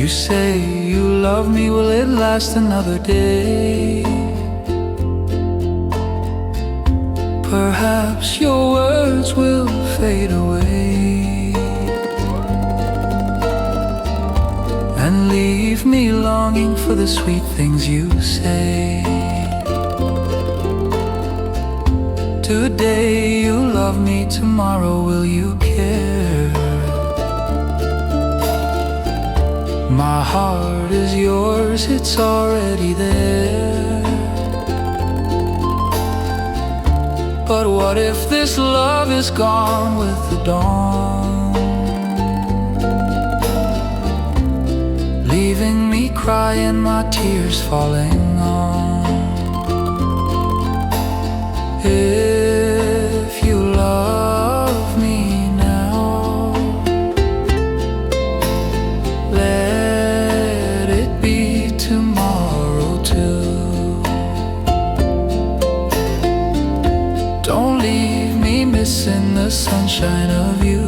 You say you love me, will it last another day? Perhaps your words will fade away and leave me longing for the sweet things you say. Today you love me, tomorrow will you care? My heart is yours, it's already there. But what if this love is gone with the dawn, leaving me crying, my tears falling on? If you love me now, let it be tomorrow too. Don't leave me missing the sunshine of you.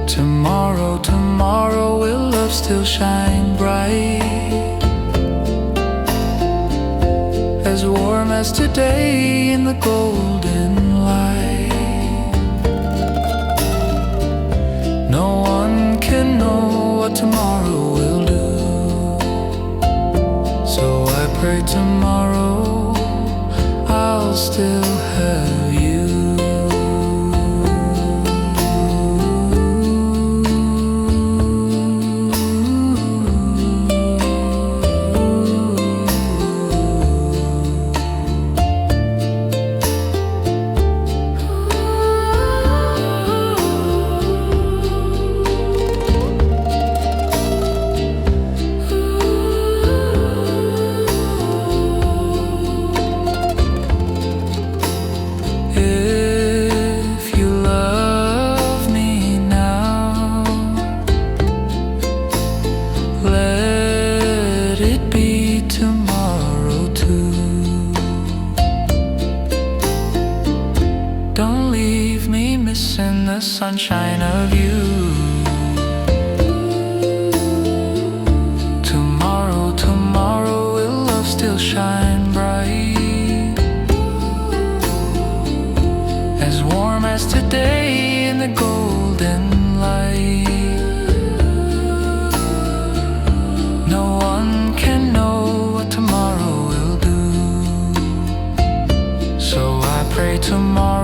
Tomorrow, tomorrow, will love still shine bright, as warm as today in the golden light? No one can know what tomorrow will do, so I pray tomorrow I'll still have you. Don't leave me missing the sunshine of you. Tomorrow, tomorrow, will love still shine bright, as warm as today in the golden light? No one can know what tomorrow will do, so I pray tomorrow